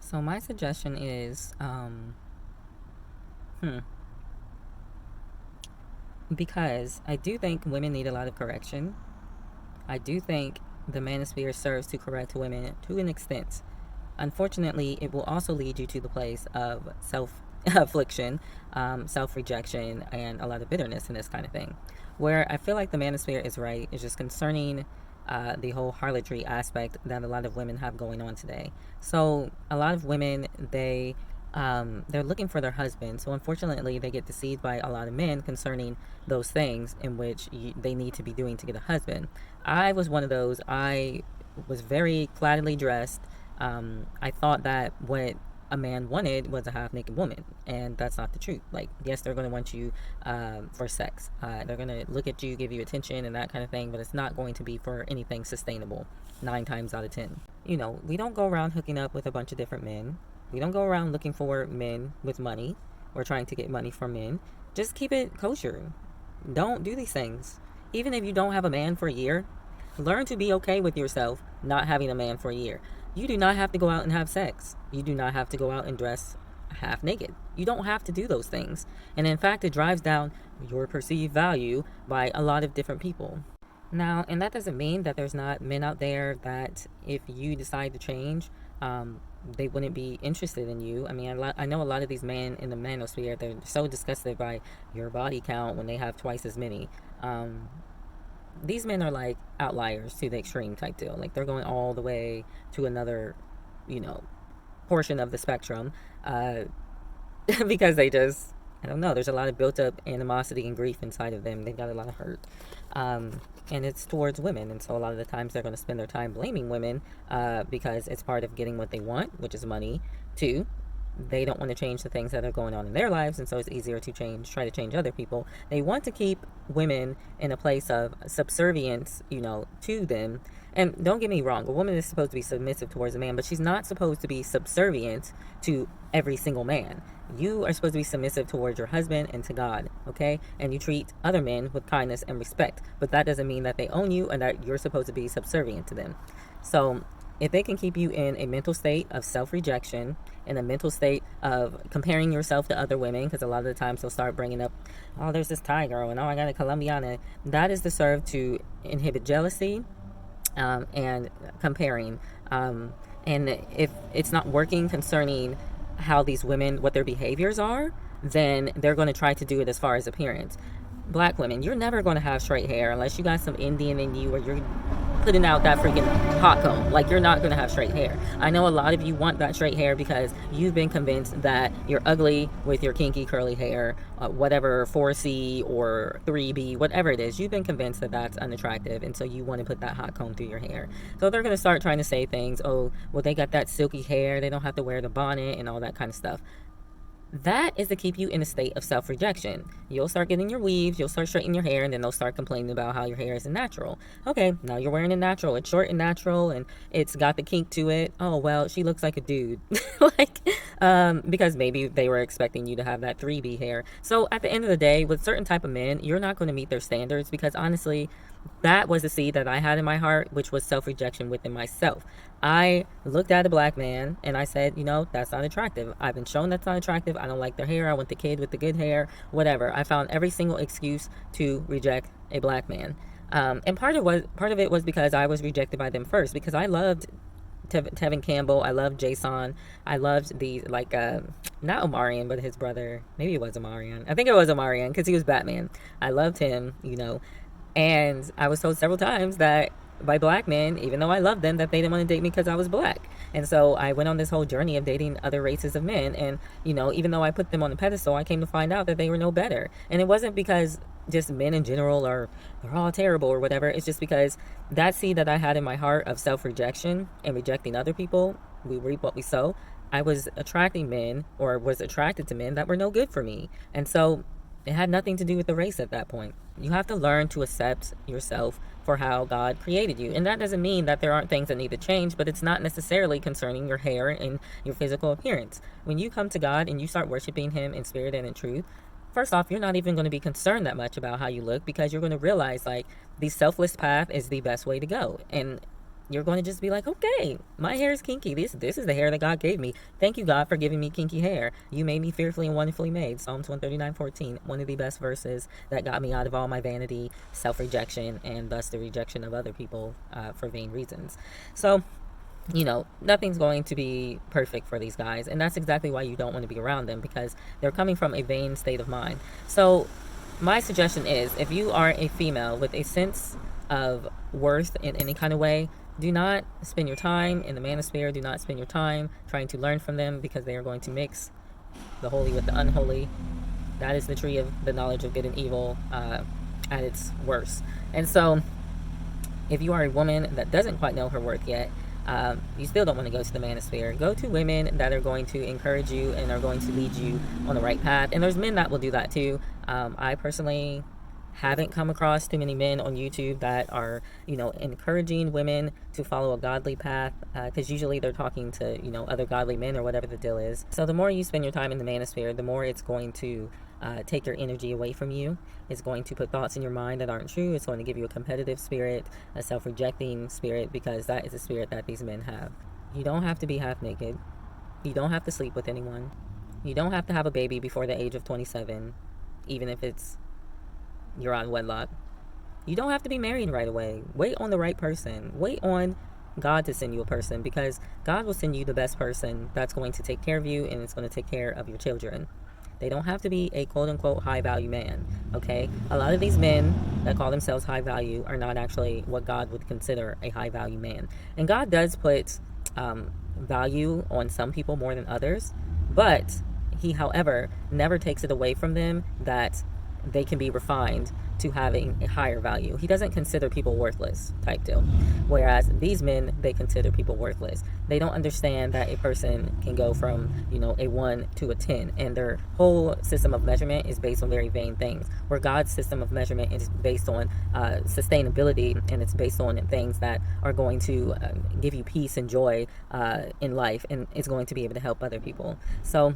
So my suggestion is, hmm, because I do think women need a lot of correction. I do think the manosphere serves to correct women to an extent. Unfortunately, it will also lead you to the place of self affliction, self rejection, and a lot of bitterness and this kind of thing. Where I feel like the manosphere is right is just concerning the whole harlotry aspect that a lot of women have going on today. So a lot of women they're looking for their husband. So unfortunately, they get deceived by a lot of men concerning those things in which they need to be doing to get a husband. I was one of those. I was very flattily dressed. I thought that what a man wanted was a half naked woman, and that's not the truth. Like, yes, they're going to want you for sex. They're going to look at you, give you attention, and that kind of thing, but it's not going to be for anything sustainable 9 times out of 10. We don't go around hooking up with a bunch of different men. We don't go around looking for men with money or trying to get money from men. Just keep it kosher. Don't do these things. Even if you don't have a man for a year, learn to be okay with yourself not having a man for a year. You do not have to go out and have sex. You do not have to go out and dress half naked. You don't have to do those things. And in fact, it drives down your perceived value by a lot of different people. Now, and that doesn't mean that there's not men out there that if you decide to change, they wouldn't be interested in you. I mean, I know a lot of these men in the manosphere, they're so disgusted by your body count when they have twice as many. These men are like outliers to the extreme type deal. Like they're going all the way to another, you know, portion of the spectrum, because I don't know, there's a lot of built up animosity and grief inside of them. They've got a lot of hurt. And it's towards women. And so a lot of the times they're going to spend their time blaming women because it's part of getting what they want, which is money, too. They don't want to change the things that are going on in their lives, and so it's easier to try to change other people. They want to keep women in a place of subservience, to them. And don't get me wrong, a woman is supposed to be submissive towards a man, but she's not supposed to be subservient to every single man. You are supposed to be submissive towards your husband and to God, okay? And you treat other men with kindness and respect, but that doesn't mean that they own you and that you're supposed to be subservient to them. So if they can keep you in a mental state of self-rejection, in a mental state of comparing yourself to other women, because a lot of the times they'll start bringing up, oh, there's this Thai girl, and oh, I got a Colombiana. That is to serve to inhibit jealousy and comparing. And if it's not working concerning how these women, what their behaviors are, then they're going to try to do it as far as appearance. Black women, you're never going to have straight hair unless you got some Indian in you or you're putting out that freaking hot comb. Like, you're not going to have straight hair. I know a lot of you want that straight hair because you've been convinced that you're ugly with your kinky curly hair, whatever 4C or 3B, whatever it is. You've been convinced that that's unattractive, and so you want to put that hot comb through your hair. So they're going to start trying to say things, oh, well, they got that silky hair, they don't have to wear the bonnet and all that kind of stuff. That is to keep you in a state of self-rejection. You'll start getting your weaves, you'll start straightening your hair, and then they'll start complaining about how your hair isn't natural. Okay, now you're wearing it natural. It's short and natural, and it's got the kink to it. Oh, well, she looks like a dude. Because maybe they were expecting you to have that 3B hair. So at the end of the day, with certain type of men, you're not going to meet their standards because honestly, that was the seed that I had in my heart, which was self-rejection within myself. I looked at a black man and I said, that's not attractive. I've been shown that's not attractive. I don't like their hair. I want the kid with the good hair, whatever. I found every single excuse to reject a black man. And part of it was because I was rejected by them first, because I loved Tevin Campbell. I loved Jason. I loved the, not Omarion, but his brother. Maybe it was Omarion. I think it was Omarion because he was Batman. I loved him, and I was told several times that by black men, even though I loved them, that they didn't want to date me because I was black. And so I went on this whole journey of dating other races of men. And, even though I put them on the pedestal, I came to find out that they were no better. And it wasn't because just men in general they're all terrible or whatever. It's just because that seed that I had in my heart of self-rejection and rejecting other people, we reap what we sow. I was attracting men, or was attracted to men that were no good for me. And so it had nothing to do with the race at that point. You have to learn to accept yourself for how God created you. And that doesn't mean that there aren't things that need to change, but it's not necessarily concerning your hair and your physical appearance. When you come to God and you start worshiping Him in spirit and in truth, first off, you're not even going to be concerned that much about how you look, because you're going to realize the selfless path is the best way to go. And you're going to just be like, okay, my hair is kinky. This is the hair that God gave me. Thank you, God, for giving me kinky hair. You made me fearfully and wonderfully made. Psalms 139:14, one of the best verses that got me out of all my vanity, self-rejection, and thus the rejection of other people for vain reasons. So, nothing's going to be perfect for these guys. And that's exactly why you don't want to be around them, because they're coming from a vain state of mind. So my suggestion is, if you are a female with a sense of worth in any kind of way, do not spend your time in the manosphere. Do not spend your time trying to learn from them, because they are going to mix the holy with the unholy. That is the tree of the knowledge of good and evil at its worst. And so, if you are a woman that doesn't quite know her worth yet, you still don't want to go to the manosphere. Go to women that are going to encourage you and are going to lead you on the right path. And there's men that will do that too. I personally haven't come across too many men on YouTube that are, encouraging women to follow a godly path, because usually they're talking to, other godly men or whatever the deal is. So the more you spend your time in the manosphere, the more it's going to take your energy away from you. It's going to put thoughts in your mind that aren't true. It's going to give you a competitive spirit, a self-rejecting spirit, because that is the spirit that these men have. You don't have to be half naked. You don't have to sleep with anyone. You don't have to have a baby before the age of 27, even if you're on wedlock. You don't have to be married right away. Wait on the right person. Wait on God to send you a person, because God will send you the best person that's going to take care of you, and it's going to take care of your children. They don't have to be a quote-unquote high-value man, okay? A lot of these men that call themselves high-value are not actually what God would consider a high-value man. And God does put value on some people more than others, but he, however, never takes it away from them that they can be refined to having a higher value. He doesn't consider people worthless type deal. Whereas these men, they consider people worthless. They don't understand that a person can go from, a 1 to a 10. And their whole system of measurement is based on very vain things. Where God's system of measurement is based on sustainability, and it's based on things that are going to give you peace and joy in life. And it's going to be able to help other people. So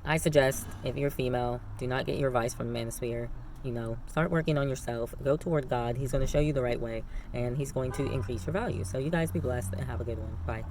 I suggest, if you're female, do not get your advice from the manosphere. Start working on yourself. Go toward God. He's going to show you the right way, and he's going to increase your value. So you guys be blessed and have a good one. Bye.